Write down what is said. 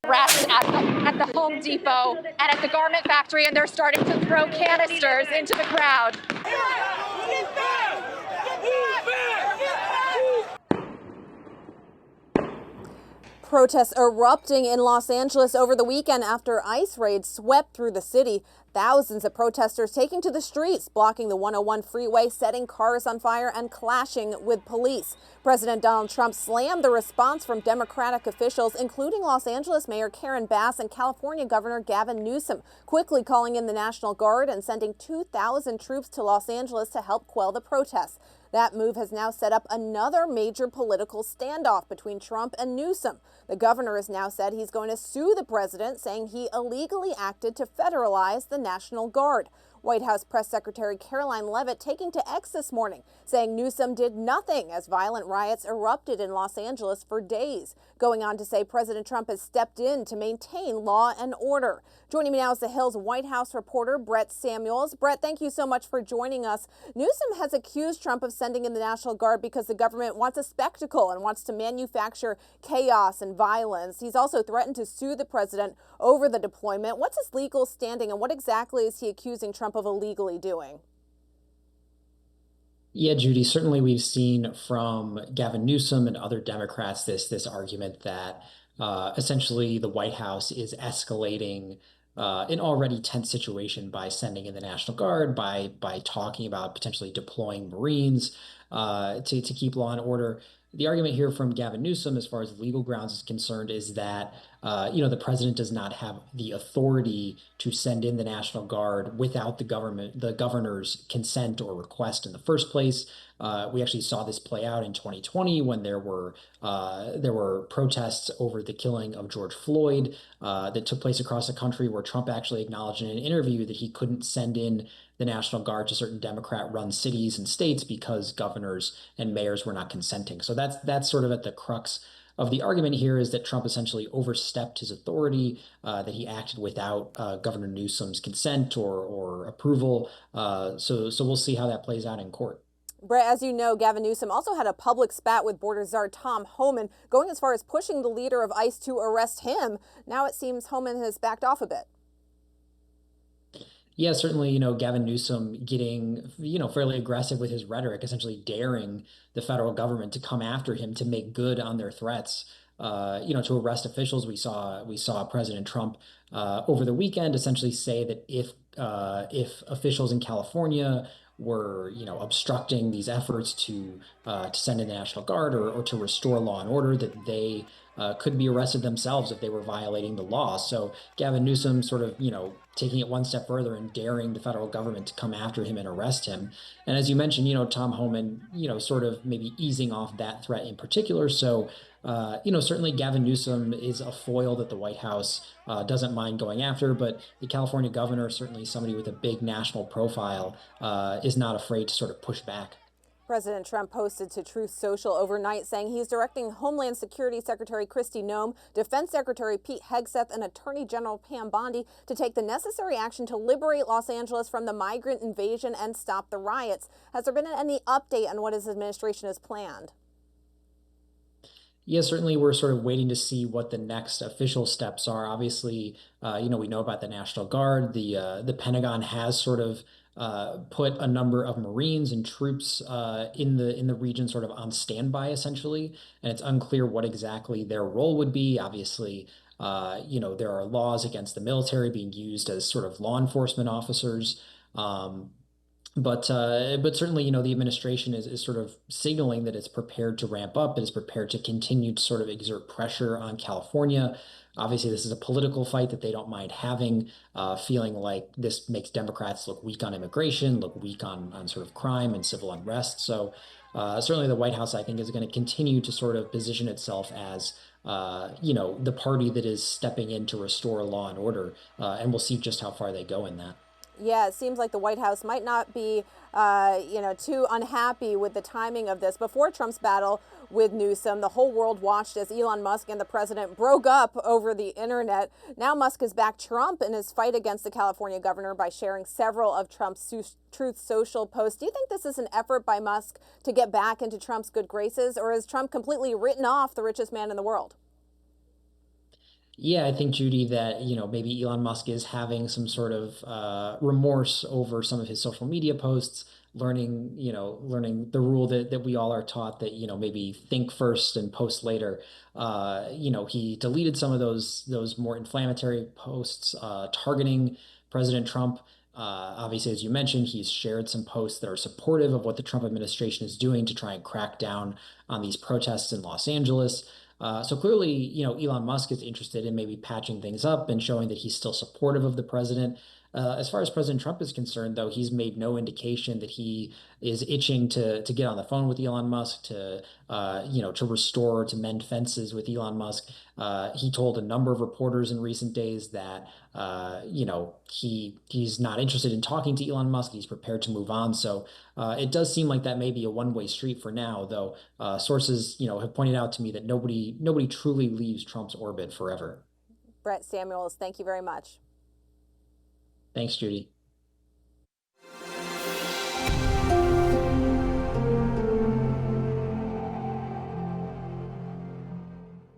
Rest at the Home Depot and at the garment factory, and they're starting to throw canisters into the crowd. Protests erupting in Los Angeles over the weekend after ICE raids swept through the city. Thousands of protesters taking to the streets, blocking the 101 freeway, setting cars on fire and clashing with police. President Donald Trump slammed the response from Democratic officials, including Los Angeles Mayor Karen Bass and California Governor Gavin Newsom, quickly calling in the National Guard and sending 2,000 troops to Los Angeles to help quell the protests. That move has now set up another major political standoff between Trump and Newsom. The governor has now said he's going to sue the president, saying he illegally acted to federalize the National Guard. White House Press Secretary Caroline Leavitt taking to X this morning, saying Newsom did nothing as violent riots erupted in Los Angeles for days, going on to say President Trump has stepped in to maintain law and order. Joining me now is the Hill's White House reporter, Brett Samuels. Brett, thank you so much for joining us. Newsom has accused Trump of sending in the National Guard because the government wants a spectacle and wants to manufacture chaos and violence. He's also threatened to sue the president over the deployment. What's his legal standing, and what exactly is he accusing Trump of illegally doing? Yeah, Judy, certainly we've seen from Gavin Newsom and other Democrats this argument that essentially the White House is escalating an already tense situation by sending in the National Guard, by talking about potentially deploying Marines to keep law and order. The argument here from Gavin Newsom, as far as legal grounds is concerned, is that the president does not have the authority to send in the National Guard without the governor's consent or request in the first place. We actually saw this play out in 2020 when there were protests over the killing of George Floyd that took place across the country, where Trump actually acknowledged in an interview that he couldn't send in the National Guard to certain Democrat-run cities and states because governors and mayors were not consenting. So that's sort of at the crux of the argument here, is that Trump essentially overstepped his authority, that he acted without Governor Newsom's consent or approval. So we'll see how that plays out in court. Brett, as you know, Gavin Newsom also had a public spat with border czar Tom Homan, going as far as pushing the leader of ICE to arrest him. Now it seems Homan has backed off a bit. Yeah, certainly, Gavin Newsom getting, fairly aggressive with his rhetoric, essentially daring the federal government to come after him to make good on their threats, to arrest officials. We saw President Trump over the weekend essentially say that if officials in California were, obstructing these efforts to send in the National Guard or to restore law and order, that they could be arrested themselves if they were violating the law. So Gavin Newsom sort of, taking it one step further and daring the federal government to come after him and arrest him. And as you mentioned, Tom Homan, sort of maybe easing off that threat in particular. So, certainly Gavin Newsom is a foil that the White House doesn't mind going after, but the California governor, certainly somebody with a big national profile, is not afraid to sort of push back. President Trump posted to Truth Social overnight saying he's directing Homeland Security Secretary Kristi Noem, Defense Secretary Pete Hegseth, and Attorney General Pam Bondi to take the necessary action to liberate Los Angeles from the migrant invasion and stop the riots. Has there been any update on what his administration has planned? Yeah, certainly we're sort of waiting to see what the next official steps are. Obviously, we know about the National Guard. The Pentagon has sort of put a number of Marines and troops in the region sort of on standby, essentially, and it's unclear what exactly their role would be. Obviously, there are laws against the military being used as sort of law enforcement officers. But certainly, the administration is sort of signaling that it's prepared to ramp up, it is prepared to continue to sort of exert pressure on California. Obviously, this is a political fight that they don't mind having, feeling like this makes Democrats look weak on immigration, look weak on sort of crime and civil unrest. So certainly the White House, I think, is going to continue to sort of position itself as, the party that is stepping in to restore law and order. And we'll see just how far they go in that. Yeah, it seems like the White House might not be, too unhappy with the timing of this. Before Trump's battle with Newsom, the whole world watched as Elon Musk and the president broke up over the internet. Now Musk has backed Trump in his fight against the California governor by sharing several of Trump's Truth Social posts. Do you think this is an effort by Musk to get back into Trump's good graces, or has Trump completely written off the richest man in the world? Yeah, I think, Judy, that, maybe Elon Musk is having some sort of remorse over some of his social media posts, learning the rule that we all are taught that, maybe think first and post later. He deleted some of those more inflammatory posts targeting President Trump. Obviously, as you mentioned, he's shared some posts that are supportive of what the Trump administration is doing to try and crack down on these protests in Los Angeles. So clearly, Elon Musk is interested in maybe patching things up and showing that he's still supportive of the president. As far as President Trump is concerned, though, he's made no indication that he is itching to get on the phone with Elon Musk to restore, to mend fences with Elon Musk. He told a number of reporters in recent days that he's not interested in talking to Elon Musk. He's prepared to move on. So it does seem like that may be a one-way street for now, though. Sources, have pointed out to me that nobody truly leaves Trump's orbit forever. Brett Samuels, thank you very much. Thanks, Judy.